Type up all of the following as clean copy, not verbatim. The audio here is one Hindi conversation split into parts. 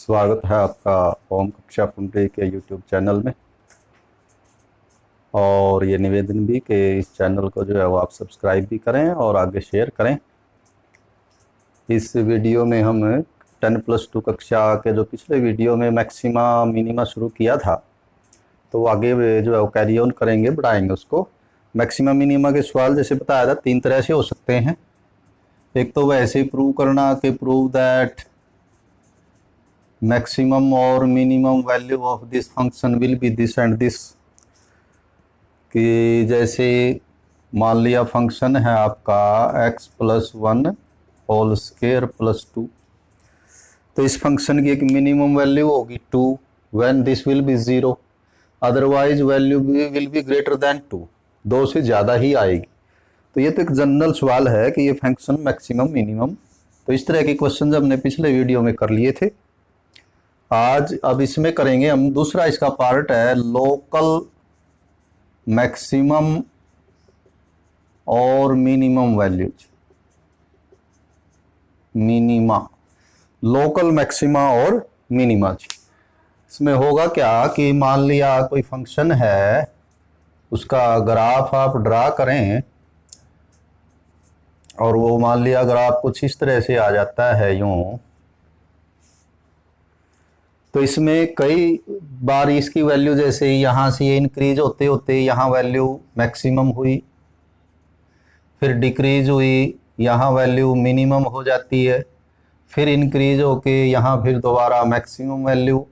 स्वागत है आपका ओम कक्षा पुंडरी के यूट्यूब चैनल में। और ये निवेदन भी कि इस चैनल को जो है वो आप सब्सक्राइब भी करें और आगे शेयर करें। इस वीडियो में हम 10+2 कक्षा के जो पिछले वीडियो में मैक्सिमा मिनिमा शुरू किया था, तो आगे जो है वो कैरी ऑन करेंगे, बढ़ाएंगे उसको। मैक्सिमा मिनिमा के सवाल जैसे बताया था 3 तरह से हो सकते हैं। एक तो वैसे ही प्रूव करना कि प्रूव दैट मैक्सिमम और minimum value of this function will be this and this, कि जैसे मान लिया फंक्शन है आपका x+1 होल स्क्वायर +2, तो इस फंक्शन की एक मिनिमम वैल्यू होगी 2 when this will be 0, otherwise value will be greater than 2, 2 से ज़्यादा ही आएगी। तो ये तो एक जनरल सवाल है कि ये फंक्शन मैक्सिमम मिनिमम, तो इस तरह के क्वेश्चन हमने पिछले वीडियो में कर लिए थे। आज अब इसमें करेंगे हम दूसरा, इसका पार्ट है लोकल मैक्सिमम और minimum values. Minima, local maxima और मिनिमा। इसमें होगा क्या कि मान लिया कोई फंक्शन है, उसका ग्राफ आप ड्रा करें और वो मान लिया ग्राफ कुछ इस तरह से आ जाता है यूं, तो इसमें कई बार इसकी वैल्यू जैसे यहाँ से ये इंक्रीज होते होते यहाँ वैल्यू मैक्सिमम हुई, फिर डिक्रीज हुई, यहाँ वैल्यू मिनिमम हो जाती है, फिर इंक्रीज होके यहाँ फिर दोबारा मैक्सिमम वैल्यू,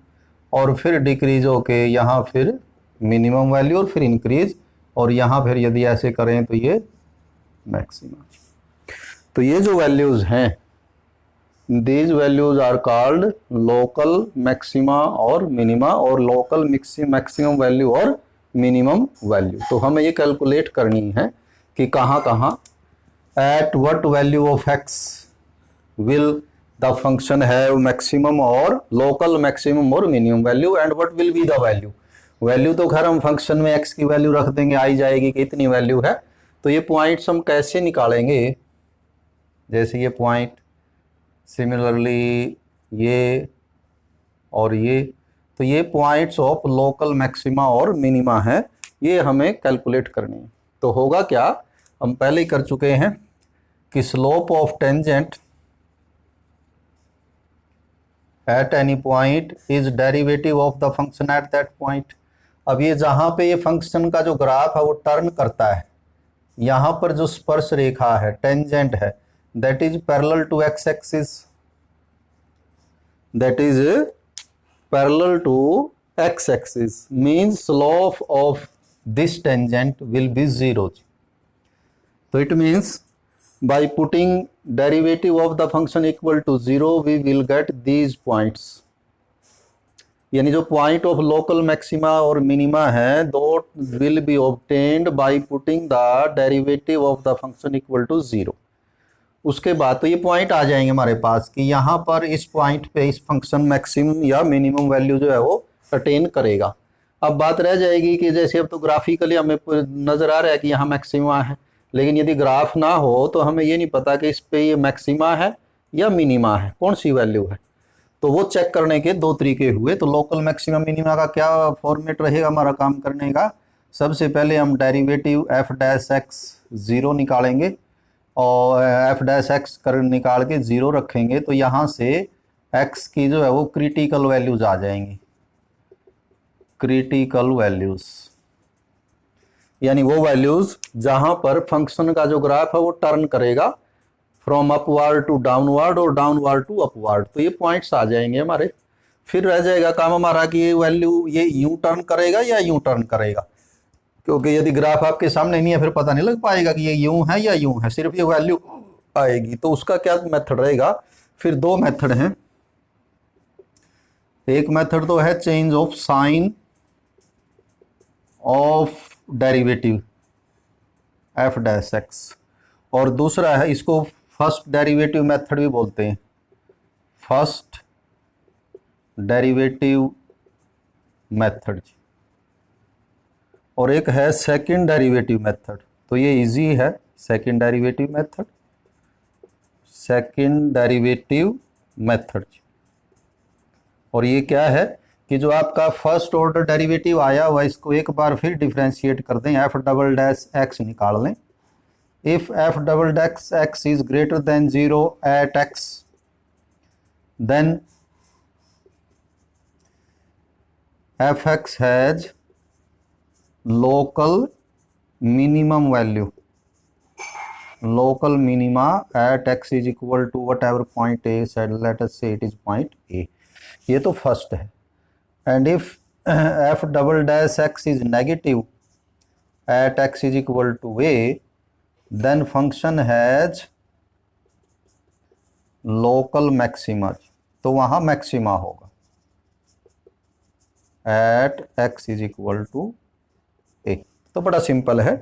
और फिर डिक्रीज होके यहाँ फिर मिनिमम वैल्यू, और फिर इंक्रीज, और यहाँ फिर यदि ऐसे करें तो ये मैक्सिमम। तो ये जो वैल्यूज़ हैं, these values are called local maxima और minima, और local maximum value और minimum value। तो हमें ये कैलकुलेट करनी है कि कहाँ कहाँ at what value of x will the function have maximum और local maximum और minimum value, and what will be the value। Value तो खैर हम फंक्शन में x की वैल्यू रख देंगे, आई जाएगी कि इतनी वैल्यू है। तो ये पॉइंट्स हम कैसे निकालेंगे, जैसे ये पॉइंट, सिमिलरली ये और ये, तो ये पॉइंट्स ऑफ लोकल मैक्सिमा और मिनिमा है, ये हमें कैलकुलेट करनी है। तो होगा क्या, हम पहले ही कर चुके हैं कि slope of tangent at any point is derivative of the function at that point. अब ये जहाँ पे ये फंक्शन का जो ग्राफ है वो टर्न करता है, यहाँ पर जो स्पर्श रेखा है टेंजेंट है, that is parallel to x-axis, that is parallel to x-axis, means slope of this tangent will be 0. So it means by putting derivative of the function equal to 0 we will get these points, यानी जो पॉइंट ऑफ लोकल मैक्सिमा और मिनिमा है दो will be obtained by putting the derivative of the function equal to 0। उसके बाद तो ये पॉइंट आ जाएंगे हमारे पास कि यहाँ पर इस पॉइंट पे इस फंक्शन मैक्सिमम या मिनिमम वैल्यू जो है वो अटेन करेगा। अब बात रह जाएगी कि जैसे अब तो ग्राफिकली हमें नज़र आ रहा है कि यहाँ मैक्सिमा है, लेकिन यदि ग्राफ ना हो तो हमें ये नहीं पता कि इस पे ये मैक्सिमा है या मिनिमा है, कौन सी वैल्यू है। तो वो चेक करने के दो तरीके हुए। तो लोकल मैक्सिमम मिनिमा का क्या फॉर्मेट रहेगा हमारा काम करने का, सबसे पहले हम डेरिवेटिव f'(x) 0 निकालेंगे और f'(x) कर निकाल के 0 रखेंगे, तो यहाँ से x की जो है वो क्रिटिकल वैल्यूज आ जाएंगी। क्रिटिकल वैल्यूज यानी वो वैल्यूज जहाँ पर फंक्शन का जो ग्राफ है वो टर्न करेगा फ्रॉम अपवर्ड टू डाउनवर्ड और डाउनवर्ड टू अपवर्ड, तो ये पॉइंट्स आ जाएंगे हमारे। फिर रह जाएगा काम हमारा कि ये वैल्यू ये यूं टर्न करेगा या यूं टर्न करेगा, क्योंकि यदि ग्राफ आपके सामने नहीं है फिर पता नहीं लग पाएगा कि ये यूं है या यूं है, सिर्फ ये वैल्यू आएगी। तो उसका क्या मेथड रहेगा, फिर दो मेथड हैं। एक मेथड तो है change of sine of derivative f'(x), और दूसरा है, इसको फर्स्ट डेरिवेटिव मेथड भी बोलते हैं, फर्स्ट डेरिवेटिव मेथड, और एक है सेकंड डेरिवेटिव मेथड। तो ये इजी है second derivative method, second derivative method. और ये क्या है कि जो आपका फर्स्ट ऑर्डर डेरिवेटिव आया हुआ इसको एक बार फिर डिफ्रेंशिएट कर दें, एफ डबल डैश एक्स निकाल लें। If f double dash x is greater than 0 at x then f x has local minimum value, local minima at x is equal to whatever point A said, let us say it is point A. ये तो फर्स्ट है। and if f double dash x is negative at x is equal to A, then function has local maxima, तो वहाँ मैक्सिमा होगा at x is equal to A। तो बड़ा सिंपल है,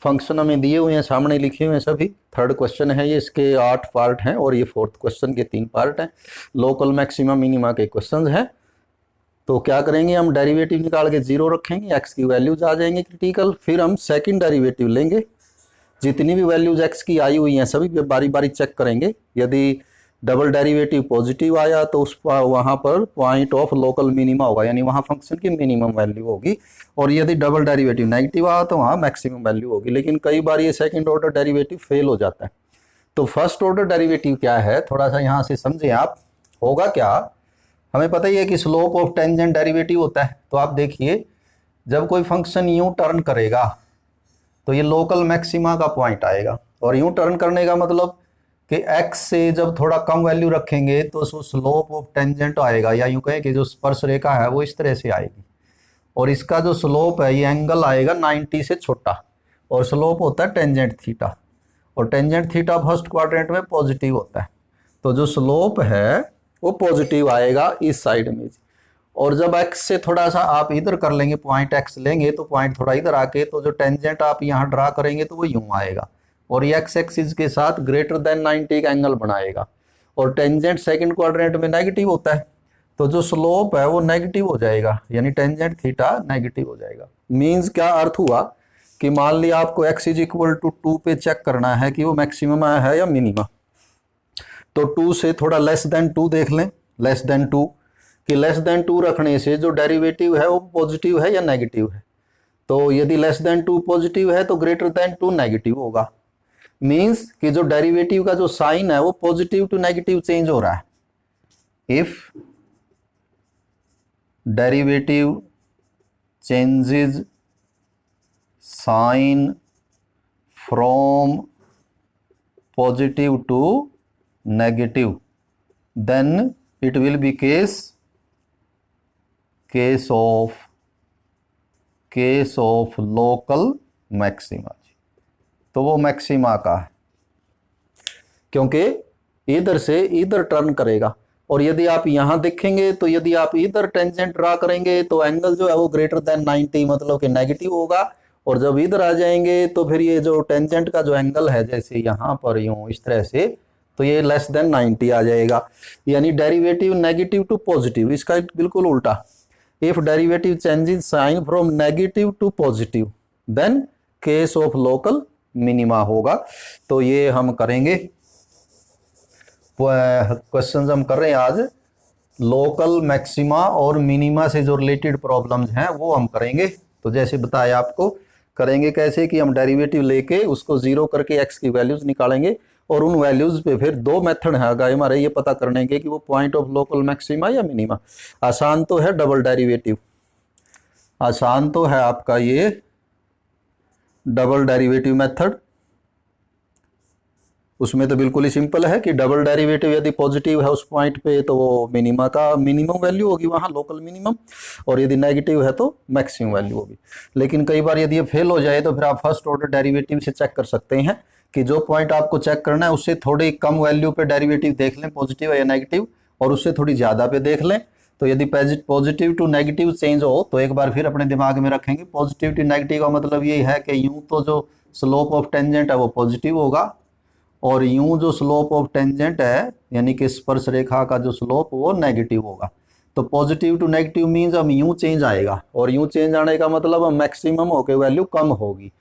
फंक्शन हमें दिए हुए हैं, सामने लिखे हुए हैं सभी। थर्ड क्वेश्चन है ये, इसके 8 पार्ट हैं और ये फोर्थ क्वेश्चन के 3 पार्ट हैं। लोकल मैक्सिमा मिनिमा के क्वेश्चन हैं। तो क्या करेंगे, हम डेरिवेटिव निकाल के 0 रखेंगे, एक्स की वैल्यूज आ जाएंगे क्रिटिकल, फिर हम सेकंड डेरिवेटिव लेंगे, जितनी भी वैल्यूज एक्स की आई हुई हैं सभी बारी बारी चेक करेंगे। यदि डबल डेरिवेटिव पॉजिटिव आया तो उस वहाँ पर पॉइंट ऑफ लोकल मिनिमा होगा, यानी वहाँ फंक्शन की मिनिमम वैल्यू होगी। और यदि डबल डेरिवेटिव नेगेटिव आया तो वहाँ मैक्सिमम वैल्यू होगी। लेकिन कई बार ये सेकंड ऑर्डर डेरिवेटिव फेल हो जाता है। तो फर्स्ट ऑर्डर डेरिवेटिव क्या है, थोड़ा सा यहाँ से समझें आप। होगा क्या, हमें पता ही है कि स्लोप ऑफ टेंजेंट डेरिवेटिव होता है। तो आप देखिए, जब कोई फंक्शन यूँ टर्न करेगा तो ये लोकल मैक्सिमा का पॉइंट आएगा। और यूँ टर्न करने का मतलब कि x से जब थोड़ा कम वैल्यू रखेंगे तो स्लोप ऑफ टेंजेंट आएगा, या यूँ कहें कि जो स्पर्श रेखा है वो इस तरह से आएगी। और इसका जो स्लोप है, ये एंगल आएगा 90 से छोटा, और स्लोप होता है टेंजेंट थीटा, और टेंजेंट थीटा फर्स्ट क्वाड्रेंट में पॉजिटिव होता है। तो जो स्लोप है वो पॉजिटिव आएगा इस साइड में। और जब x से थोड़ा सा आप इधर कर लेंगे, पॉइंट x लेंगे, तो पॉइंट थोड़ा इधर आके तो जो टेंजेंट आप यहाँ ड्रा करेंगे तो वो यूँ आएगा, और ये x एक्सिस के साथ ग्रेटर देन 90 का एंगल बनाएगा। और टेंजेंट सेकंड क्वाड्रेंट में नेगेटिव होता है, तो जो स्लोप है वो नेगेटिव हो जाएगा, यानी टेंजेंट थीटा नेगेटिव हो जाएगा। मींस क्या अर्थ हुआ कि मान लिया आपको x इज इक्वल टू 2 पे चेक करना है कि वो मैक्सिमम है या मिनिमम, तो 2 से थोड़ा लेस देन 2 देख लें, लेस देन 2, कि लेस देन 2 रखने से जो डेरिवेटिव है वो पॉजिटिव है या नेगेटिव है। तो यदि लेस देन 2 पॉजिटिव है तो ग्रेटर देन 2 नेगेटिव होगा। मीन्स कि जो डेरिवेटिव का जो साइन है वो पॉजिटिव टू नेगेटिव चेंज हो रहा है। If derivative changes sign from positive to negative, then it will be case of local maxima. तो वो मैक्सिमा का है, क्योंकि इधर से इधर टर्न करेगा। और यदि आप यहाँ देखेंगे तो यदि आप इधर टेंजेंट ड्रा करेंगे तो एंगल जो है वो ग्रेटर देन 90, मतलब कि नेगेटिव होगा। और जब इधर आ जाएंगे तो फिर ये जो टेंजेंट का जो एंगल है, जैसे यहाँ पर यूँ इस तरह से, तो ये लेस देन 90 आ जाएगा, यानी डेरिवेटिव नेगेटिव टू पॉजिटिव। इसका बिल्कुल उल्टा, if derivative changes sign from negative to positive, then case of local minima होगा। तो ये हम करेंगे, क्वेश्चंस हम कर रहे हैं आज लोकल मैक्सिमा और मिनिमा से जो रिलेटेड प्रॉब्लम्स हैं वो हम करेंगे। तो जैसे बताया आपको, करेंगे कैसे कि हम डेरिवेटिव लेके उसको 0 करके x की वैल्यूज निकालेंगे, और उन वैल्यूज पे फिर 2 मेथड है हमारे ये पता करने के कि वो पॉइंट ऑफ लोकल मैक्सिमा या मिनिमा। आसान तो है डबल डेरिवेटिव, आसान तो है आपका ये डबल डेरिवेटिव मेथड, उसमें तो बिल्कुल ही सिंपल है कि डबल डेरिवेटिव यदि पॉजिटिव है उस पॉइंट पे तो वो मिनिमा का मिनिमम वैल्यू होगी, वहाँ लोकल मिनिमम, और यदि नेगेटिव है तो मैक्सिमम वैल्यू होगी। लेकिन कई बार यदि ये फेल हो जाए तो फिर आप फर्स्ट ऑर्डर डेरिवेटिव से चेक कर सकते हैं कि जो पॉइंट आपको चेक करना है उससे थोड़ी कम वैल्यू पे डेरिवेटिव देख लें, पॉजिटिव या नेगेटिव, और उससे थोड़ी ज़्यादा पे देख लें। तो यदि पॉजिटिव टू नेगेटिव चेंज हो तो एक बार फिर अपने दिमाग में रखेंगे, पॉजिटिव टू नेगेटिव का मतलब ये है कि यूँ तो जो स्लोप ऑफ टेंजेंट है वो पॉजिटिव होगा, और यूँ जो स्लोप ऑफ टेंजेंट है यानी कि स्पर्श रेखा का जो स्लोप वो नेगेटिव होगा। तो पॉजिटिव टू नेगेटिव मीन्स हम यूँ चेंज आएगा, और यूँ चेंज आने का मतलब हम मैक्सिमम होकर वैल्यू कम होगी।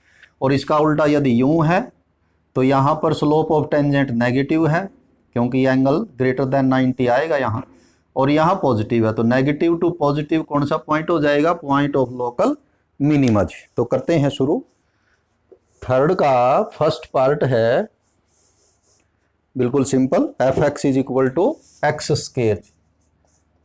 और इसका उल्टा यदि यूँ है तो यहाँ पर स्लोप ऑफ टेंजेंट नेगेटिव है, क्योंकि एंगल ग्रेटर देन 90 आएगा यहाँ, और यहाँ पॉजिटिव है, तो नेगेटिव टू पॉजिटिव कौन सा पॉइंट हो जाएगा? Point of local minima. तो करते हैं शुरू। थर्ड का फर्स्ट पार्ट है बिल्कुल simple, f x is equal to x square.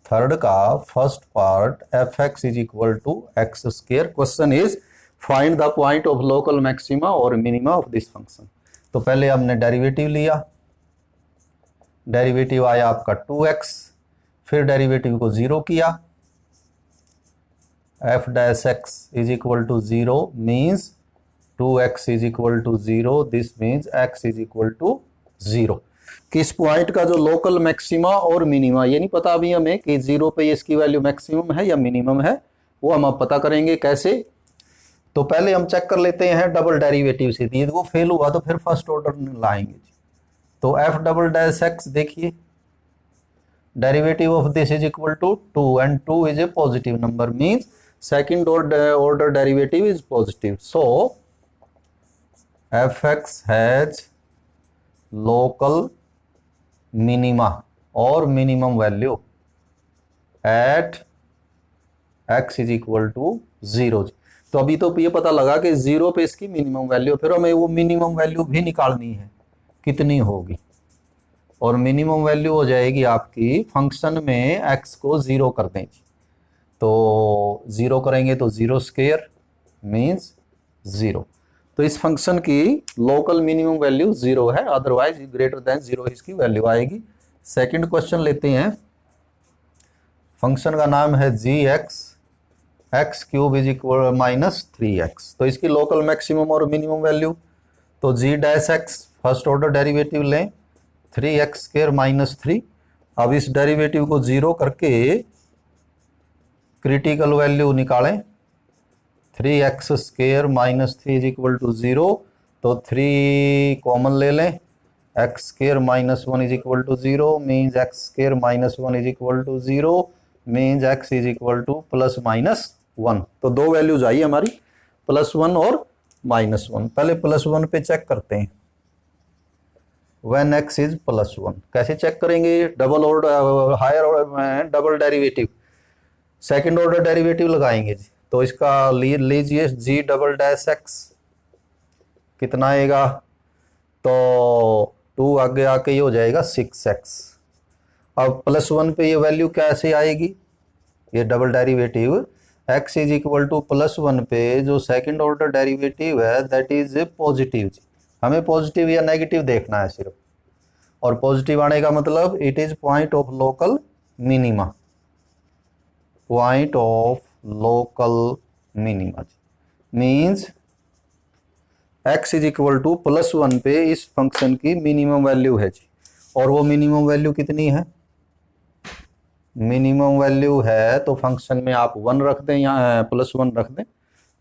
Third का first part f x is equal to x square. Question is find the point of local maxima और मिनिमा ऑफ दिस फंक्शन। तो पहले हमने डेरिवेटिव लिया, डेरिवेटिव आया आपका 2x, फिर डेरिवेटिव को जीरो किया, f dash x is equal to zero means 2x is equal to zero, this means x is equal to zero. किस पॉइंट का जो लोकल मैक्सिमा और मिनिमा, ये नहीं पता अभी हमें कि जीरो पे इसकी वैल्यू मैक्सिमम है या मिनिमम है, वो हम अब पता करेंगे कैसे। तो पहले हम चेक कर लेते हैं डबल डेरिवेटिव से, यदि वो फेल हुआ तो फिर फर्स्ट ऑर्डर लाएंगे। तो एफ डबल डैश एक्स, देखिए derivative of this is equal to 2 and 2 is a positive number, means second order derivative is positive. So f x has local minima और minimum value at x is equal to zero. तो अभी तो ये पता लगा कि जीरो पे इसकी मिनिमम वैल्यू, फिर हमें वो मिनिमम वैल्यू भी निकालनी है, कितनी होगी, और मिनिमम वैल्यू हो जाएगी आपकी फंक्शन में x को जीरो कर दें। तो जीरो करेंगे तो जीरो स्क्वायर मीन्स जीरो। तो इस फंक्शन की लोकल मिनिमम वैल्यू जीरो है, अदरवाइज ग्रेटर देन जीरो इसकी वैल्यू आएगी। सेकंड क्वेश्चन लेते हैं। फंक्शन का नाम है g x, x cube is equal minus 3x। तो इसकी लोकल मैक्सिमम और मिनिमम वैल्यू, तो g dash x first order derivative लें, 3x स्क्वायर माइनस 3। अब इस डेरिवेटिव को जीरो करके क्रिटिकल वैल्यू निकालें, 3x square minus 3 is equal to zero. तो 3 कॉमन ले लें, x square minus 1 is equal to zero means x square minus 1 is equal to zero means x is equal to plus minus 1। तो दो वैल्यूज आई हमारी, प्लस 1 और माइनस 1। पहले प्लस 1 पे चेक करते हैं, व्हेन एक्स इज प्लस 1। कैसे चेक करेंगे? Double order higher order double derivative, second order derivative लगाएंगे जी। तो इसका लीजिए जी डबल डैश एक्स, कितना आएगा? तो 2 आगे आके ये हो जाएगा 6x। अब प्लस 1 पे ये वैल्यू कैसे आएगी? ये double derivative x is equal to plus 1 पे जो सेकंड ऑर्डर डेरिवेटिव है दैट इज पॉजिटिव। हमें पॉजिटिव या नेगेटिव देखना है सिर्फ, और पॉजिटिव आने का मतलब it is point of local minima, point of local minima means x is equal to plus 1 पे इस फंक्शन की मिनिमम वैल्यू है जी। और वो मिनिमम वैल्यू कितनी है? मिनिमम वैल्यू है तो फंक्शन में आप 1 रख दें या प्लस 1 रख दें,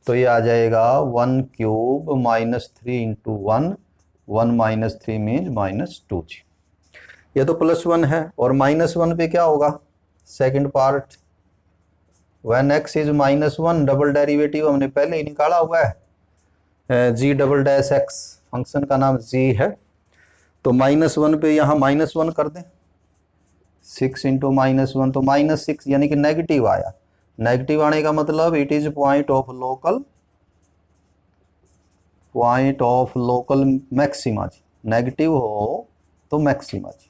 तो ये आ जाएगा 1 cube minus 3 into 1, 1 minus 3 means minus 2 जी। ये तो प्लस 1 है, और माइनस 1 पे क्या होगा? Second part, when x is minus 1, double derivative हमने पहले ही निकाला हुआ है, जी डबल डैश एक्स, फंक्शन का नाम जी है। तो माइनस 1 पे यहाँ माइनस 1 कर दें, 6 इंटू माइनस 1, तो माइनस 6 यानी कि नेगेटिव आया। नेगेटिव आने का मतलब it is point of local maxima जी। नेगेटिव हो तो मैक्सिमा जी,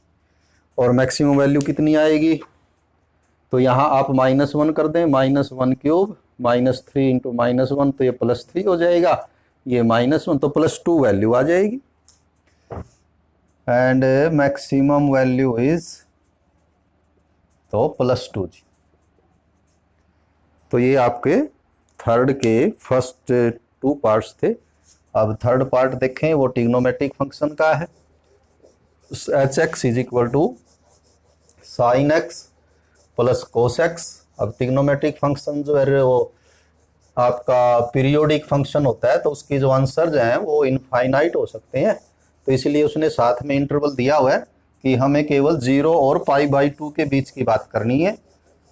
और मैक्सिमम वैल्यू कितनी आएगी? तो यहाँ आप माइनस 1 कर दें, minus 1 cube minus 3 into minus 1, तो ये प्लस 3 हो जाएगा, ये माइनस 1, तो प्लस 2 वैल्यू आ जाएगी। एंड मैक्सिमम वैल्यू इज तो प्लस 2 जी। तो ये आपके थर्ड के फर्स्ट 2 पार्ट्स थे। अब थर्ड पार्ट देखें, वो ट्रिग्नोमेट्रिक फंक्शन का है। H x is equal to sine x plus cos x. अब ट्रिग्नोमेट्रिक फंक्शन जो है वो आपका पीरियोडिक फंक्शन होता है, तो उसकी जो आंसर्स हैं वो इनफाइनाइट हो सकते हैं, तो इसलिए उसने साथ में इंटरवल दिया हुआ है कि हमें केवल 0 और π/2 के बीच की बात करनी है।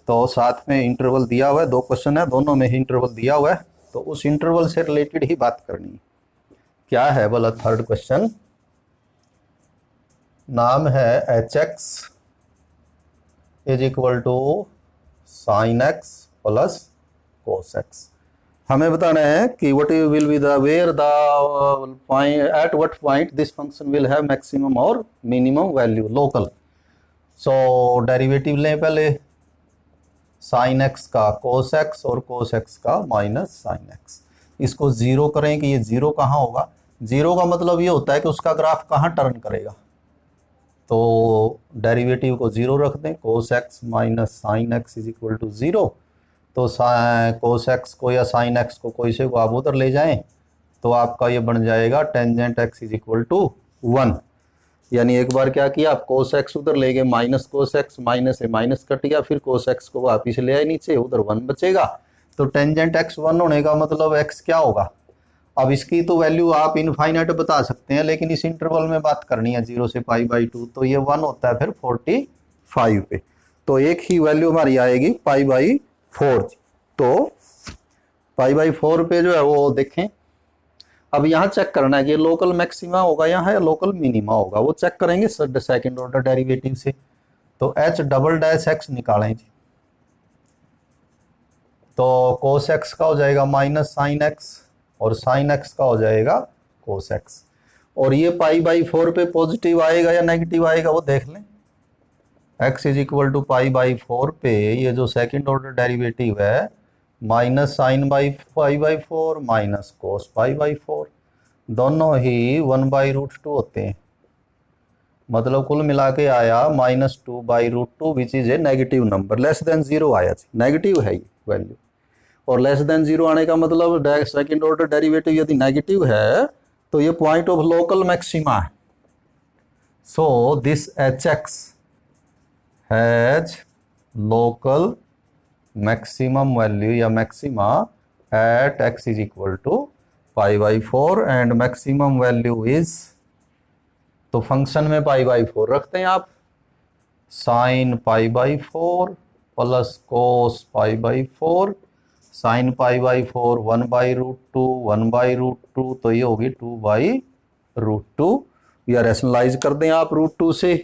तो साथ में इंटरवल दिया हुआ है, 2 क्वेश्चन है, दोनों में ही इंटरवल दिया हुआ है, तो उस इंटरवल से रिलेटेड ही बात करनी है। क्या है बोला थर्ड क्वेश्चन? नाम है h x is equal to sine x plus cos x. हमें बताना है कि what will be the where the at what point this function will have maximum और minimum value local. So derivative लें पहले, साइन एक्स का कोस एक्स और कोस एक्स का माइनस साइन एक्स। इसको जीरो करें कि ये जीरो कहाँ होगा। जीरो का मतलब ये होता है कि उसका ग्राफ कहाँ टर्न करेगा। तो डेरिवेटिव को जीरो रख दें, cos x minus sine x is equal to zero. तो कोस एक्स को या साइन एक्स को कोई से को आप उधर ले जाएं तो आपका ये बन जाएगा tangent x is equal to 1। यानी एक बार क्या किया, आप कोस एक्स उधर ले गए, माइनस कोस एक्स, माइनस से माइनस कट गया, फिर कोस एक्स को वापिस ले आए नीचे, उधर 1 बचेगा। तो टेंजेंट एक्स 1 होने का मतलब एक्स क्या होगा। अब इसकी तो वैल्यू आप इनफाइनाइट बता सकते हैं, लेकिन इस इंटरवल में बात करनी है 0 से π/2, तो ये 1 होता है फिर 45 पे। तो एक ही वैल्यू हमारी आएगी π/4। तो π/4 पे जो है वो देखें, अब यहाँ चेक करना है कि लोकल मैक्सिमा होगा यहाँ या लोकल मिनिमा होगा, वो चेक करेंगे सेकंड ऑर्डर डेरिवेटिव से। तो h डबल डैश एक्स निकालें जी, तो कोस एक्स का हो जाएगा माइनस साइन एक्स और साइन एक्स का हो जाएगा कोस एक्स। और ये π/4 पे पॉजिटिव आएगा या नेगेटिव आएगा वो देख लें। x इज इक्वल टू π/4 पे ये जो सेकंड ऑर्डर डेरिवेटिव है माइनस साइन π/4 माइनस कोस π/4, दोनों ही 1/√2 होते हैं। मतलब कुल मिला के आया -2/√2 which is a negative number, less than 0 आया, नेगेटिव है ये वैल्यू। और लेस देन 0 आने का मतलब सेकंड ऑर्डर डेरिवेटिव यदि नेगेटिव है तो ये पॉइंट ऑफ लोकल मैक्सिमा है। So this hx has local maximum value या maxima at x is equal to π/4 and maximum value is, तो फंक्शन में π/4 रखते हैं आप, साइन π/4 प्लस कोस π/4, साइन π/4 1/√2 1/√2, तो ये होगी 2/√2। या रैशनलाइज कर दें आप √2 से,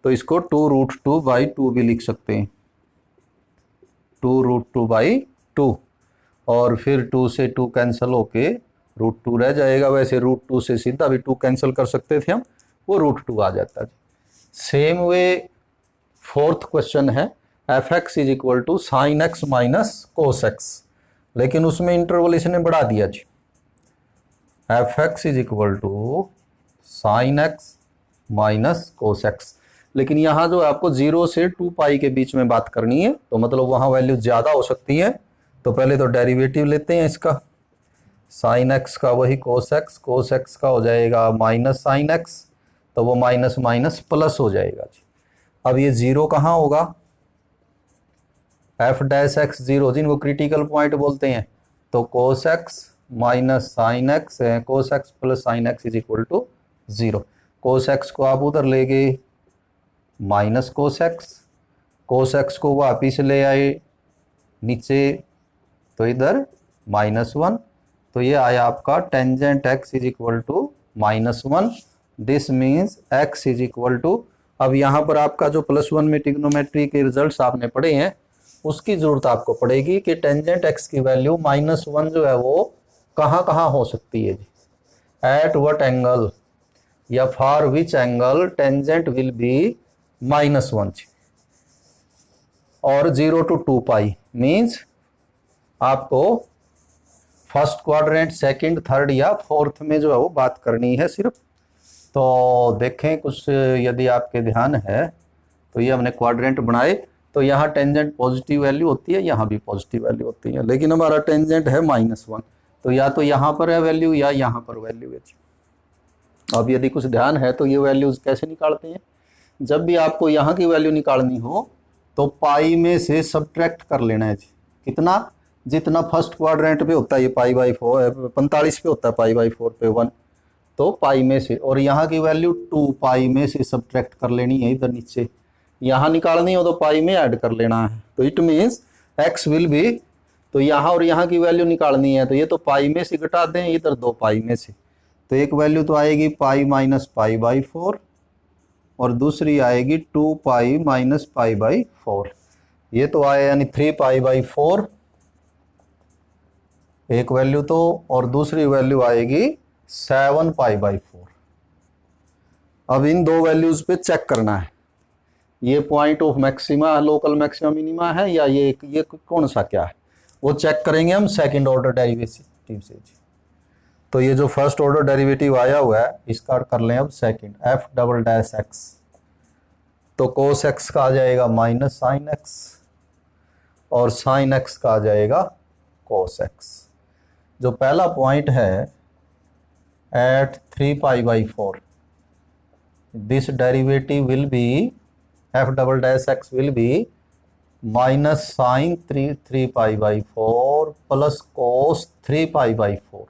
तो इसको 2√2/2 भी लिख सकते हैं, 2√2/2। और फिर 2 से 2 कैंसिल होके √2 रह जाएगा। वैसे √2 से सीधा भी 2 कैंसिल कर सकते थे हम, वो √2 आ जाता है। सेम वे फोर्थ क्वेश्चन है f(x) is equal to sine x minus cos x, लेकिन उसमें इंटरवल इसने बढ़ा दिया जी, f(x) is equal to sine x minus cos x. लेकिन यहाँ जो आपको 0 से 2π के बीच में बात करनी है, तो मतलब वहाँ वैल्यू ज़्यादा हो सकती है। तो पहले तो डेरिवेटिव लेते हैं इसका, साइन एक्स का वही कोस एक्स का हो जाएगा माइनस साइन एक्स, तो वो माइनस माइनस प्लस हो जाएगा जी। अब ये 0 कहाँ होगा, f(x) 0 जिनको क्रिटिकल पॉइंट बोलते हैं। तो cos x minus sine x, cos x plus sine x is equal to 0। Cos x को आप उधर ले गए माइनस कोस एक्स को वापिस ले आए नीचे, तो इधर -1, तो ये आया आपका tangent x is equal to -1। This means x is equal to, अब यहाँ पर आपका जो +1 में ट्रिग्नोमेट्री के रिजल्ट्स आपने पढ़े हैं उसकी जरूरत आपको पड़ेगी कि टेंजेंट x की वैल्यू -1 जो है वो कहाँ कहाँ हो सकती है जी, एट व्हाट एंगल या for which angle tangent will be -1। और 0 to 2π मीन्स आपको फर्स्ट क्वाड्रेंट, सेकंड, थर्ड या फोर्थ में जो है वो बात करनी है सिर्फ। तो देखें कुछ यदि आपके ध्यान है तो ये हमने क्वाड्रेंट बनाए, तो यहाँ टेंजेंट पॉजिटिव वैल्यू होती है, यहाँ भी पॉजिटिव वैल्यू होती है, लेकिन हमारा टेंजेंट है -1, तो या तो यहाँ पर है वैल्यू या यहाँ पर वैल्यू है। अब यदि कुछ ध्यान है तो ये वैल्यूज कैसे निकालते हैं, जब भी आपको यहाँ की वैल्यू निकालनी हो तो पाई में से सब्ट्रैक्ट कर लेना है जी, कितना, जितना फर्स्ट क्वाड्रेंट पे होता है ये π/4 45 पे होता है, π/4 पे 1, तो पाई में से, और यहाँ की वैल्यू 2π में से सब्ट्रैक्ट कर लेनी है इधर नीचे, यहाँ निकालनी हो तो पाई में ऐड कर लेना है। तो it means x will be, तो यहाँ और यहाँ की वैल्यू निकालनी है, तो ये तो पाई में से घटा दें, इधर 2π में से, तो एक वैल्यू तो आएगी π - π/4 और दूसरी आएगी 2 पाई माइनस पाई बाई 4। ये तो आया यानी 3 पाई बाई 4 एक वैल्यू तो, और दूसरी वैल्यू आएगी 7 पाई बाई 4। अब इन दो वैल्यूज पे चेक करना है ये point of maxima local maxima minima है या ये कौन सा क्या है, वो चेक करेंगे हम सेकंड ऑर्डर डेरिवेटिव से। तो ये जो फर्स्ट ऑर्डर डेरिवेटिव आया हुआ है इसका कर लें अब second, f double dash x, तो कोस एक्स का आ जाएगा माइनस साइन एक्स और साइन एक्स का आ जाएगा कोस एक्स। जो पहला पॉइंट है at 3 pi by 4, this derivative will be f double dash x will be minus sine 3 pi by 4 plus cos 3 pi by 4।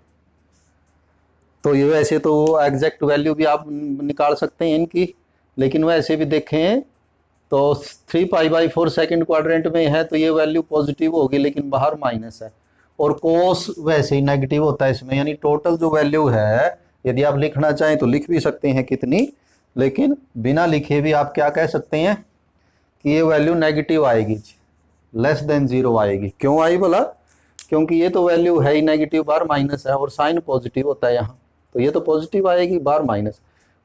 तो ये वैसे तो एग्जैक्ट वैल्यू भी आप निकाल सकते हैं इनकी, लेकिन वैसे भी देखें तो 3 पाई बाई 4 सेकेंड क्वाड्रेंट में है तो ये वैल्यू पॉजिटिव होगी, लेकिन बाहर माइनस है, और कोस वैसे ही नेगेटिव होता है इसमें, यानी टोटल जो वैल्यू है यदि आप लिखना चाहें तो लिख भी सकते हैं कितनी, लेकिन बिना लिखे भी आप क्या कह सकते हैं कि ये वैल्यू नेगेटिव आएगी, लेस देन 0 आएगी। क्यों आई बोला, क्योंकि ये तो वैल्यू है ही नेगेटिव, बाहर माइनस है, और साइन पॉजिटिव होता है यहाँ, तो ये तो पॉजिटिव आएगी, बाहर माइनस।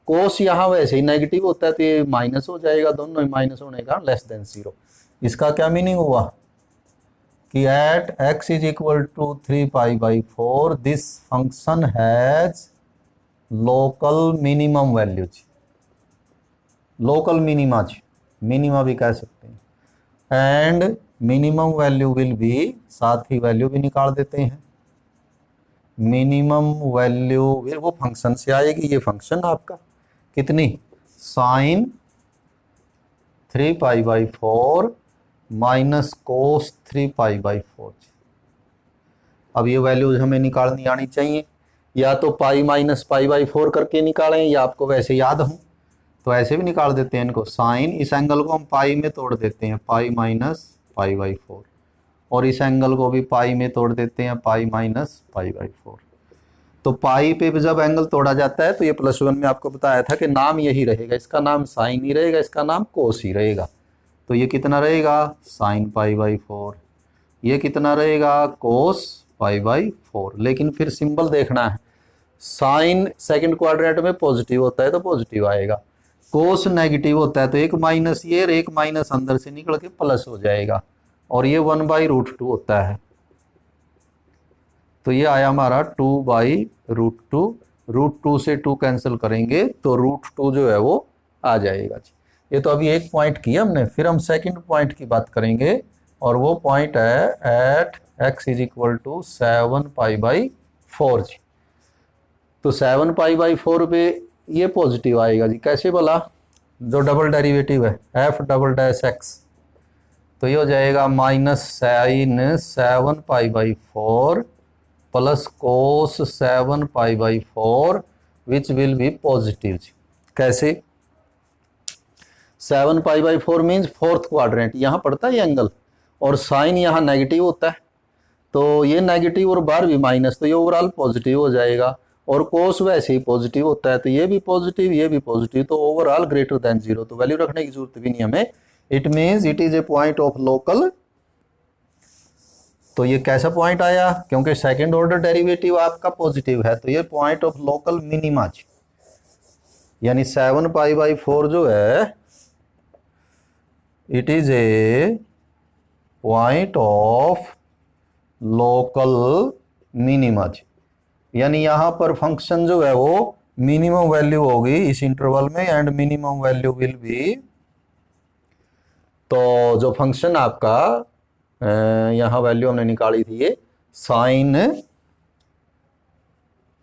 कोस यहाँ वैसे ही नेगेटिव होता है तो ये माइनस हो जाएगा, दोनों ही माइनस होने का लेस देन 0। इसका क्या मीनिंग हुआ कि at x is equal to 3 pi by 4 this function has local minimum value, local minima, minima भी कह सकते हैं, and minimum value will be, साथ ही वैल्यू भी निकाल देते हैं, मिनिमम वैल्यू वो फंक्शन से आएगी, ये फंक्शन आपका कितनी sine 3 pi by 4 minus cos 3 pi by 4। अब ये वैल्यूज हमें निकालनी आनी चाहिए, या तो पाई माइनस पाई बाई 4 करके निकालें, या आपको वैसे याद हो तो ऐसे भी निकाल देते हैं इनको। साइन इस एंगल को हम पाई में तोड़ देते हैं, पाई माइनस पाई बाई 4, और इस एंगल को भी पाई में तोड़ देते हैं, पाई माइनस पाई बाई 4। तो पाई पे जब एंगल तोड़ा जाता है तो ये +1 में आपको बताया था कि नाम यही रहेगा, इसका नाम साइन ही रहेगा, इसका नाम कोस ही रहेगा। तो ये कितना रहेगा साइन पाई बाई 4, ये कितना रहेगा कोस पाई बाई 4। लेकिन फिर सिंबल देखना है, साइन सेकंड क्वाड्रेंट में पॉजिटिव होता है तो पॉजिटिव आएगा, कोस नेगेटिव होता है तो एक माइनस ये और एक माइनस अंदर से निकल के प्लस हो जाएगा, और ये 1/√2 होता है, तो ये आया हमारा 2/√2। √2 से 2 कैंसिल करेंगे तो √2 जो है वो आ जाएगा। ये तो अभी एक पॉइंट किया हमने, फिर हम सेकंड पॉइंट की बात करेंगे, और वो पॉइंट है at x is equal to 7 pi by 4 जी। तो 7 पाई बाई 4 पे ये पॉजिटिव आएगा जी, कैसे बोला, जो डबल डेरिवेटिव है एफ डबल डैश एक्स, तो ये हो जाएगा minus sine 7 pi by 4 plus cos 7 pi by 4 which will be positive. कैसे, 7 pi by 4 means fourth quadrant, यहाँ पड़ता है ये एंगल, और साइन यहाँ नेगेटिव होता है तो ये नेगेटिव और बार भी माइनस, तो ये ओवरऑल पॉजिटिव हो जाएगा, और कोस वैसे ही पॉजिटिव होता है तो ये भी पॉजिटिव ये भी पॉजिटिव, तो ओवरऑल ग्रेटर देन 0, तो वैल्यू रखने की जरूरत भी नहीं हमें। It means it is a point of local. तो ये कैसा पॉइंट आया, क्योंकि सेकंड ऑर्डर डेरिवेटिव आपका पॉजिटिव है तो ये पॉइंट ऑफ लोकल मिनिमा, यानी 7 पाई बाई 4 जो है it is a point of local minima, यानी यहाँ पर फंक्शन जो है वो मिनिमम वैल्यू होगी इस इंटरवल में, and minimum value will be, तो जो फंक्शन आपका यहाँ वैल्यू हमने निकाली थी ये sine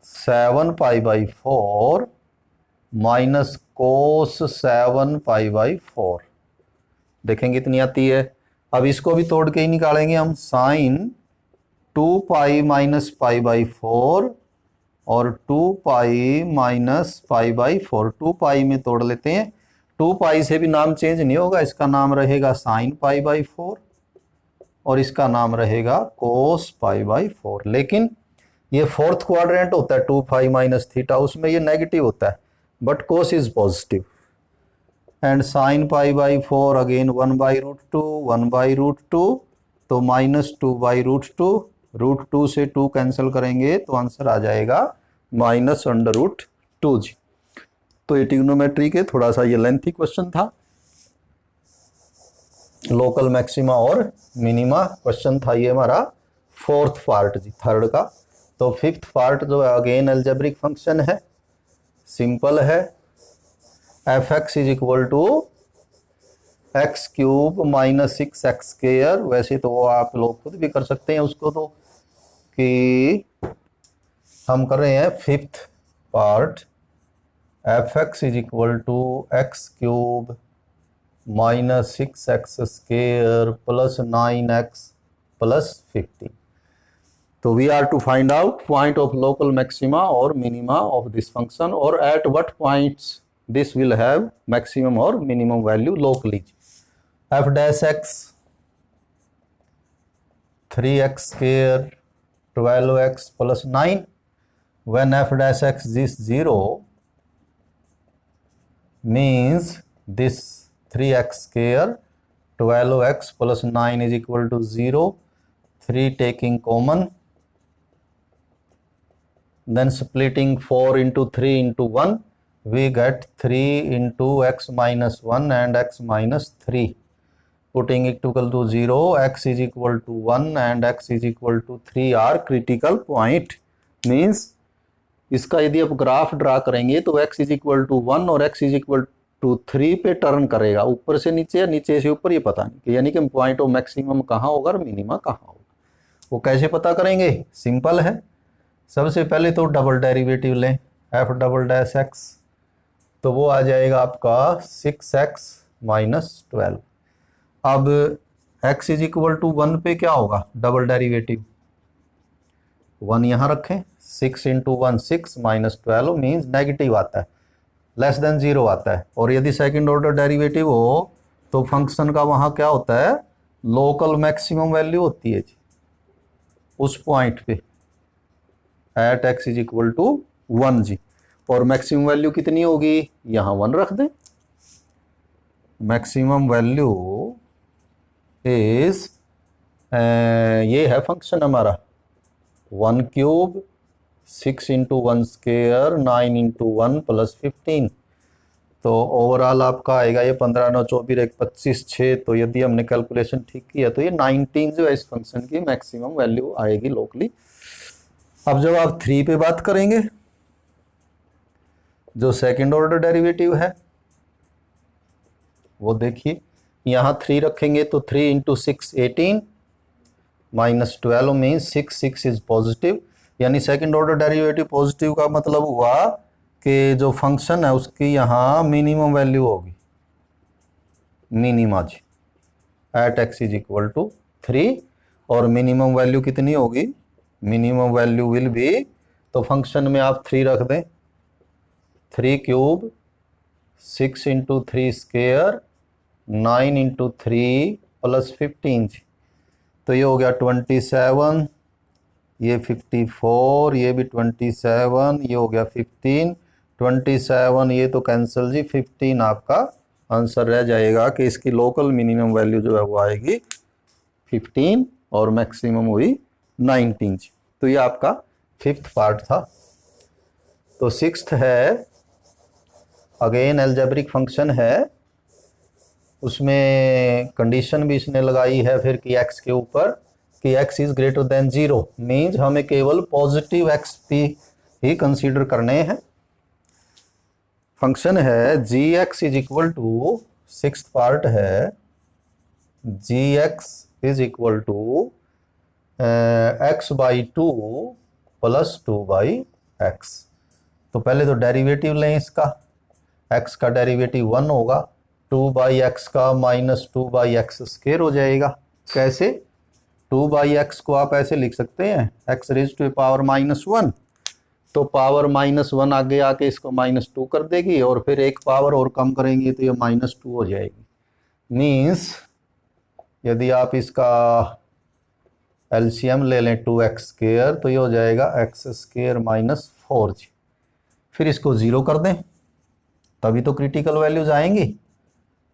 7 pi by 4 minus cos 7 pi by 4, देखेंगे इतनी आती है। अब इसको भी तोड़ के ही निकालेंगे हम, sine 2 pi minus pi by 4 और 2 पाई माइनस पाई बाई 4, 2 पाई में तोड़ लेते हैं, 2 पाई से भी नाम चेंज नहीं होगा, इसका नाम रहेगा साइन पाई बाई 4 और इसका नाम रहेगा कोस पाई बाई 4। लेकिन ये फोर्थ क्वाड्रेंट होता है 2 पाई माइनस थीटा, उसमें ये नेगेटिव होता है, but cos is positive, and sine pi by 4 again 1/√2, 1/√2, तो -2/√2, √2 से 2 कैंसिल करेंगे तो आंसर आ जाएगा -√2 जी। तो ये ट्रिग्नोमेट्री के थोड़ा सा ये लेंथी क्वेश्चन था, लोकल मैक्सिमा और मिनिमा क्वेश्चन था ये हमारा फोर्थ पार्ट जी, थर्ड का। तो फिफ्थ पार्ट जो है अगेन अलजेब्रिक फंक्शन है, सिंपल है, f(x) is equal to x³ minus 6x²। वैसे तो वो आप लोग खुद भी कर सकते हैं उसको, तो कि हम कर रहे हैं fifth part, f(x) is equal to x³ minus 6x² plus 9x plus 15। तो we are to find out point of local maxima और मिनिमा ऑफ दिस फंक्शन, और at what points this will have maximum or minimum value locally. f dash x 3x² 12x plus 9, when f dash x is 0 means this 3x² 12x plus 9 is equal to 0, 3 taking common, then splitting 4 into 3 into 1, we get 3 into x minus 1 and x minus 3. Putting it equal to 0, x is equal to 1 and x is equal to 3 are critical point. Means इसका यदि आप ग्राफ ड्रा करेंगे तो x is equal to 1 और x is equal to 3 पे टर्न करेगा, ऊपर से नीचे या नीचे से ऊपर, ये पता नहीं, यानी कि पॉइंट ऑफ मैक्सिमम कहाँ होगा और मिनिमा कहाँ होगा। वो कैसे पता करेंगे? सिंपल है, सबसे पहले तो डबल डेरिवेटिव लें, f डबल डैश x, तो वो आ जाएगा आपका 6x माइनस 12। अब x इज इक्वल टू 1 पे क्या होगा? डबल डेरिवेटिव 1 यहाँ रखें, 6 इंटू 1 6 माइनस 12 मीन्स नेगेटिव आता है, लेस देन 0 आता है। और यदि सेकंड ऑर्डर डेरिवेटिव हो तो फंक्शन का वहाँ क्या होता है? लोकल मैक्सिमम वैल्यू होती है जी, उस पॉइंट पे at x is equal to 1 जी। और मैक्सिमम वैल्यू कितनी होगी? यहाँ 1 रख दें। मैक्सिमम वैल्यू इज ये है फंक्शन हमारा 1³ 6 इंटू 1² 9 इंटू 1 प्लस 15। तो ओवरऑल आपका आएगा ये 15 9 24 1 25 6। तो यदि हमने कैलकुलेशन ठीक किया तो ये 19 जो है इस फंक्शन की मैक्सिमम वैल्यू आएगी लोकली। अब जब आप 3 पे बात करेंगे, जो सेकंड ऑर्डर डेरिवेटिव है वो देखिए, यहाँ 3 रखेंगे तो 3 into 6 18 minus 12 means 6 is positive, यानी सेकंड ऑर्डर डेरिवेटिव पॉजिटिव का मतलब हुआ कि जो फंक्शन है उसकी यहाँ मिनिमम वैल्यू होगी, मिनिमा जी, at x is equal to 3। और मिनिमम वैल्यू कितनी होगी? मिनिमम वैल्यू विल बी, तो फंक्शन में आप 3 रख दें, 3³ 6 इंटू 3² 9 इंटू 3 प्लस 15, तो ये हो गया 27, ये 54, ये भी 27, ये हो गया 15, 27 ये तो कैंसिल जी, 15 आपका आंसर रह जाएगा कि इसकी लोकल मिनिमम वैल्यू जो है वो आएगी 15 और मैक्सिमम हुई 19 जी। तो ये आपका फिफ्थ पार्ट था। तो सिक्स्थ है अगेन अलजेब्रिक फंक्शन है, उसमें कंडीशन भी इसने लगाई है फिर कि x के ऊपर कि x is greater than 0 means हमें केवल पॉजिटिव x p ही कंसीडर करने हैं। फंक्शन है gx is equal to, sixth part है gx is equal to x/2 plus 2/x। तो पहले तो डेरिवेटिव लें इसका, x का डेरिवेटिव 1 होगा, 2/x का माइनस 2/x² हो जाएगा। कैसे? 2/x को आप ऐसे लिख सकते हैं x रेज टू पावर -1, तो पावर -1 आगे आके इसको -2 कर देगी और फिर एक पावर और कम करेंगे तो ये -2 हो जाएगी। मीन्स यदि आप इसका एलसीएम ले लें 2x² तो ये हो जाएगा x² - 4 जी। फिर इसको 0 कर दें तभी तो क्रिटिकल वैल्यूज आएंगी।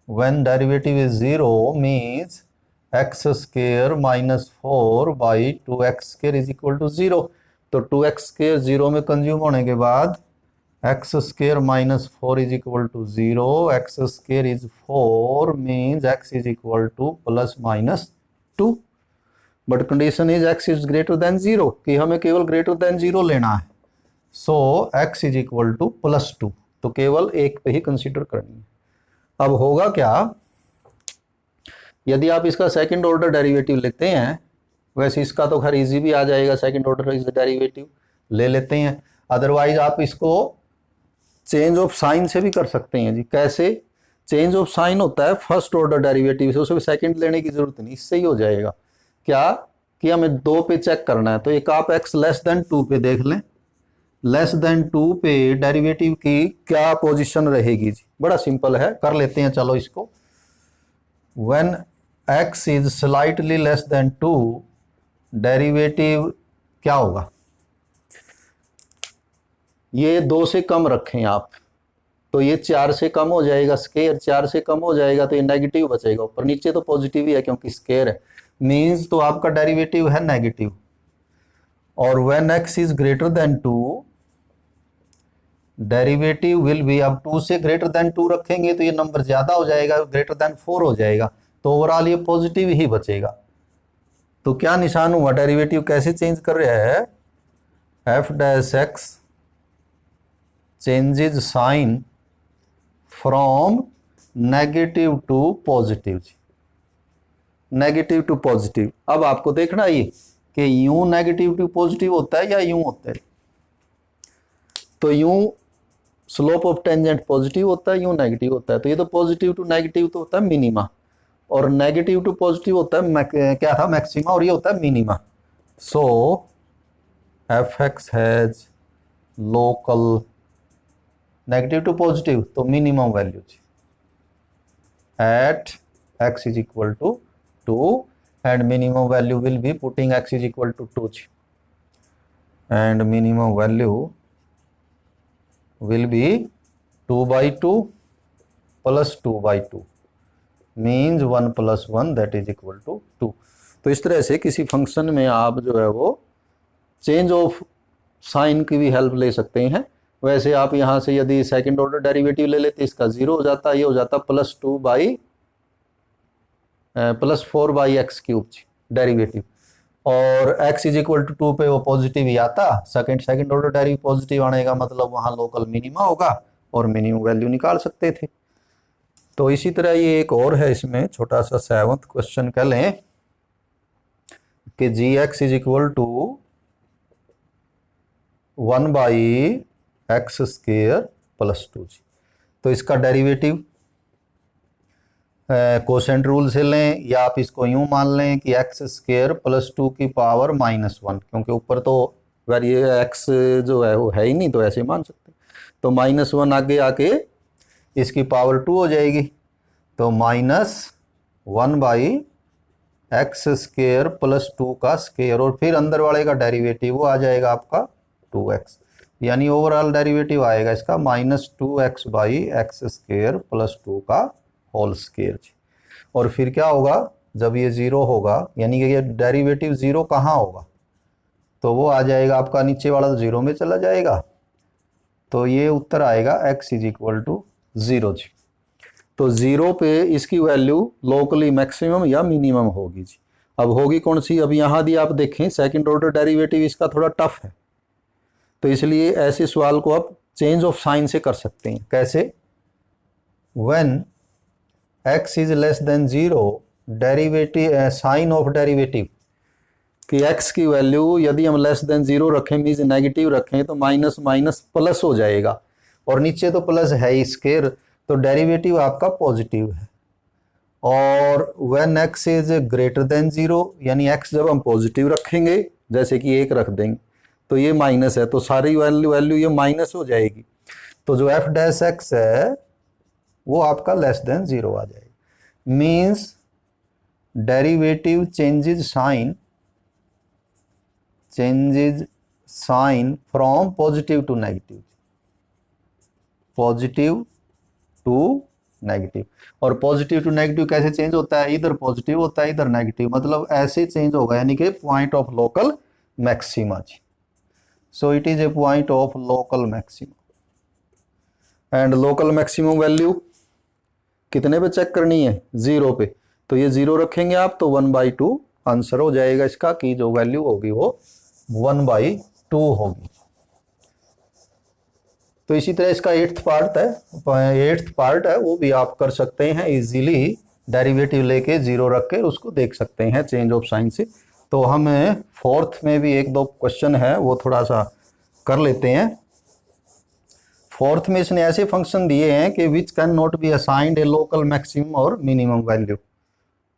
when derivative is 0 means x square minus 4 by 2x square is equal to 0। तो 2x square 0 में कंज्यूम होने के बाद x square minus 4 is equal to 0, x square is 4 means x is equal to plus minus 2, but condition is x is greater than 0 कि हमें केवल greater than 0 लेना है। सो x is equal to plus 2, तो केवल एक पे ही कंसीडर करनी है। अब होगा क्या, यदि आप इसका सेकंड ऑर्डर डेरिवेटिव लेते हैं, वैसे इसका तो खैर इजी भी आ जाएगा, सेकंड ऑर्डर इज डेरिवेटिव ले लेते हैं, अदरवाइज आप इसको चेंज ऑफ साइन से भी कर सकते हैं जी। कैसे? चेंज ऑफ साइन होता है फर्स्ट ऑर्डर डेरिवेटिव से, उसमें सेकंड लेने की जरूरत नहीं, इससे ही हो जाएगा। क्या कि हमें 2 पे चेक करना है, तो एक आप x लेस देन 2 पे देख लें, लेस देन 2 पे डेरिवेटिव की क्या पोजीशन रहेगी जी। बड़ा सिंपल है, कर लेते हैं चलो इसको। When x is slightly less than 2, derivative क्या होगा, ये 2 से कम रखें आप, तो ये 4 से कम हो जाएगा, स्केयर 4 से कम हो जाएगा, तो ये नेगेटिव बचेगा, ऊपर नीचे तो पॉजिटिव ही है क्योंकि स्केयर है, मीन्स तो आपका डेरिवेटिव है नेगेटिव। और when x is greater then 2, derivative will B, अब 2 से ग्रेटर देन 2 रखेंगे तो ये नंबर ज्यादा हो जाएगा, ग्रेटर देन 4 हो जाएगा, तो ओवरऑल ये पॉजिटिव ही बचेगा। तो क्या निशान हुआ, डेरिवेटिव कैसे चेंज कर रहा है, f dash x changes sign from negative to positive, negative to positive. अब आपको देखना ये कि यूं नेगेटिव टू पॉजिटिव होता है या यूं होता है, तो यूं स्लोप ऑफ टेंजेंट पॉजिटिव होता है, यूं नेगेटिव होता है, तो ये तो पॉजिटिव टू नेगेटिव तो होता है मिनिमा, और नेगेटिव टू पॉजिटिव होता है क्या था, मैक्सिमा, और ये होता है minima. So f x has local negative to positive, तो minimum value at x is equal to 2 and minimum value will be putting x is equal to 2 and minimum value will be 2 by 2 plus 2 by 2 means 1 plus 1 that is equal to 2। तो इस तरह से किसी फंक्शन में आप जो है वो चेंज ऑफ साइन की भी हेल्प ले सकते हैं। वैसे आप यहाँ से यदि सेकंड ऑर्डर डेरिवेटिव ले लेते, इसका 0 हो जाता, ये हो जाता plus 4 by x cube derivative, और x इज इक्वल टू 2 पे वो पॉजिटिव ही आता, सेकंड ऑर्डर डेरिवेटिव पॉजिटिव आने का मतलब वहाँ लोकल मिनिमा होगा और मिनिमम वैल्यू निकाल सकते थे। तो इसी तरह ये एक और है, इसमें छोटा सा 7th क्वेश्चन कह लें कि g x is equal to 1 by x square plus 2 जी। तो इसका डेरिवेटिव कोसेंट रूल से लें, या आप इसको यूं मान लें कि एक्स स्क्वेयर प्लस 2 की पावर -1, क्योंकि ऊपर तो ये एक्स जो है वो है ही नहीं, तो ऐसे मान सकते, तो -1 आगे आके इसकी पावर 2 हो जाएगी, तो -1 बाई एक्स स्क्वेयर प्लस 2 का स्क्वेयर, और फिर अंदर वाले का डेरिवेटिव वो आ जाएगा आपका 2x, यानी ओवरऑल डेरिवेटिव आएगा इसका -2x by x square plus 2 का होल स्क्वेयर। और फिर क्या होगा, जब ये 0 होगा, यानी कि ये डेरिवेटिव 0 कहाँ होगा, तो वो आ जाएगा आपका नीचे वाला 0 में चला जाएगा, तो ये उत्तर आएगा x इज इक्वल टू 0 जी। तो 0 पे इसकी वैल्यू लोकली मैक्सिमम या मिनिमम होगी जी। अब होगी कौन सी, अब यहाँ दी आप देखें सेकंड ऑर्डर डेरिवेटिव इसका थोड़ा टफ है, तो इसलिए ऐसे सवाल को आप चेंज ऑफ साइन से कर सकते हैं। कैसे, when x is less than 0, derivative sign of derivative कि x की वैल्यू यदि हम लेस देन 0 रखें, मीन्स नेगेटिव रखें, तो माइनस माइनस प्लस हो जाएगा, और नीचे तो प्लस है ही स्क्वायर, तो डेरिवेटिव आपका पॉजिटिव है। और when x is greater than 0, यानी x जब हम पॉजिटिव रखेंगे, जैसे कि 1 रख देंगे, तो ये माइनस है, तो सारी वैल्यू ये माइनस हो जाएगी, तो जो f डैश x है वो आपका लेस देन 0 आ जाएगा। Means derivative changes sign from positive to negative, positive to negative. और पॉजिटिव टू नेगेटिव कैसे चेंज होता है, इधर पॉजिटिव होता है इधर नेगेटिव, मतलब ऐसे चेंज होगा, यानी कि पॉइंट ऑफ लोकल मैक्सिमा जी। So it is a point of local maximum. And local maximum value कितने पे चेक करनी है, 0 पे, तो ये 0 रखेंगे आप तो 1/2 आंसर हो जाएगा इसका, कि जो वैल्यू होगी वो 1/2 होगी। तो इसी तरह इसका 8th पार्ट है वो भी आप कर सकते हैं इजीली, डेरिवेटिव लेके 0 रख के उसको देख सकते हैं चेंज ऑफ साइन से। तो हमें 4th में भी 1-2 क्वेश्चन है वो थोड़ा सा कर लेते हैं। 4th में इसने ऐसे फंक्शन दिए हैं कि which can not be assigned a local maximum और मिनिमम वैल्यू,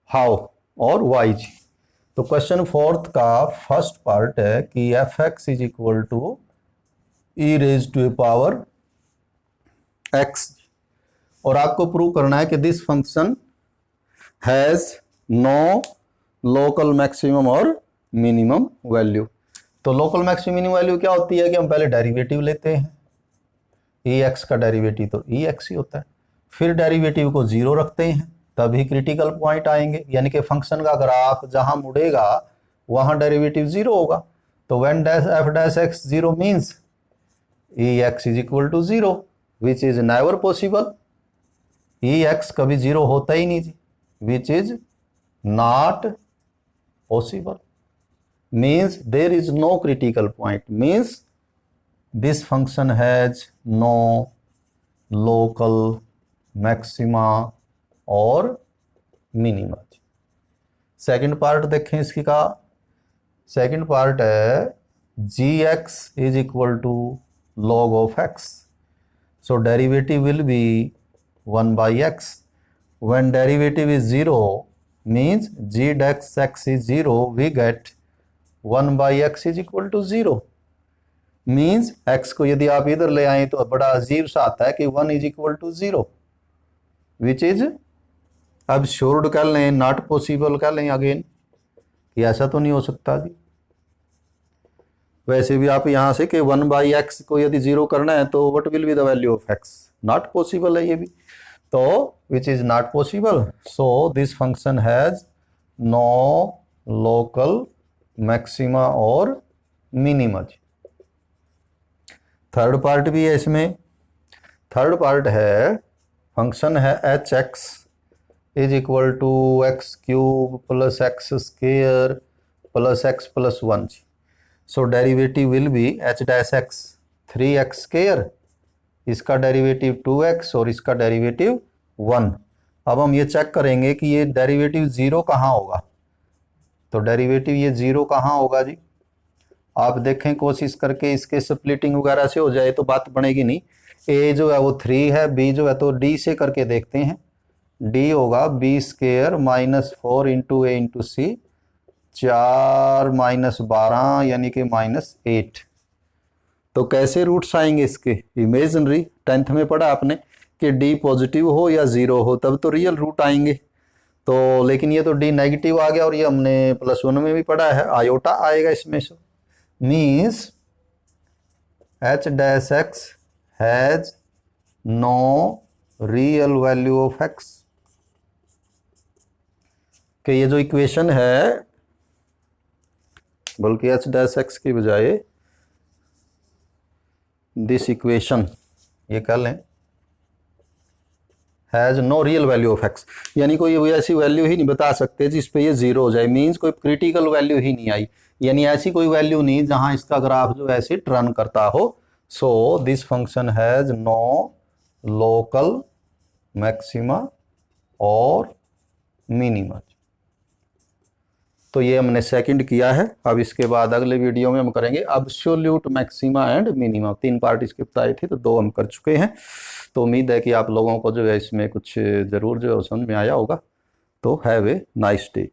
हाउ और वाई जी। तो क्वेश्चन 4th का फर्स्ट पार्ट है कि f(x) is equal to e raise to a power x, और आपको प्रूव करना है कि this function has no local maximum और मिनिमम वैल्यू। तो लोकल मैक्सिमम मिनिमम वैल्यू क्या होती है कि हम पहले डेरिवेटिव लेते हैं, ex का डेरिवेटिव तो ex ही होता है, फिर डेरिवेटिव को 0 रखते हैं, तभी क्रिटिकल पॉइंट आएंगे, यानी कि फंक्शन का ग्राफ जहां मुड़ेगा वहां डेरिवेटिव 0 होगा। तो when f(x) 0 means ex is equal to 0, which is never possible. ex कभी 0 होता ही नहीं, which is not possible, means there is no critical point, means this function has no local maxima और मिनिमा। सेकंड पार्ट देखें इसकी का, सेकंड पार्ट है gx is equal to log of x, so derivative will be 1/x. When derivative is 0 means g dex x is 0, we get 1/x is equal to 0, means x को यदि आप इधर ले आए तो बड़ा अजीब सा आता है कि 1 is equal to 0, which is absurd कर लें, not possible कर लें अगेन, कि ऐसा तो नहीं हो सकता जी। वैसे भी आप यहां से कि 1/x को यदि 0 करना है तो what will be the value of x, not possible है ये भी, तो which is not possible, so this function has no local maxima और मिनिमा। थर्ड पार्ट भी है इसमें, थर्ड पार्ट है फंक्शन है hx is equal to x³ plus x² plus x plus 1। So derivative will be h'(x) 3x², इसका डेरिवेटिव 2x और इसका डेरिवेटिव 1। अब हम ये चेक करेंगे कि ये डेरिवेटिव 0 कहाँ होगा, तो डेरिवेटिव ये 0 कहाँ होगा जी, आप देखें कोशिश करके, इसके स्प्लिटिंग वगैरह से हो जाए तो बात बनेगी नहीं। a जो है वो 3 है, b जो है तो d से करके देखते हैं, d होगा b² minus 4 into a into c, 4 minus 12 यानी कि -8। तो कैसे रूट्स आएंगे इसके, इमेजिनरी, 10th में पढ़ा आपने कि d पॉजिटिव हो या 0 हो तब तो रियल रूट आएंगे, तो लेकिन ये तो d नेगेटिव आ गया, और ये हमने +1 में भी पढ़ा है आयोटा आएगा इसमें से, means h'(x) has no real value of x, कि ये जो इक्वेशन है, बल्कि h'(x) की बजाय दिस इक्वेशन ये कह लें, has no real value of x, यानी कोई ऐसी वैल्यू ही नहीं बता सकते जिस पे ये 0 हो जाए, मींस कोई क्रिटिकल वैल्यू ही नहीं आई, यानी ऐसी कोई वैल्यू नहीं जहां इसका ग्राफ जो ऐसे टर्न करता हो। So this function has no local maxima और मिनिमा। तो ये हमने सेकंड किया है। अब इसके बाद अगले वीडियो में हम करेंगे absolute maxima and minima. 3 part इसके बताए थे, तो 2 हम कर चुके हैं। तो उम्मीद है कि आप लोगों को जो है इसमें कुछ ज़रूर जो है समझ में आया होगा। तो हैव ए नाइस डे।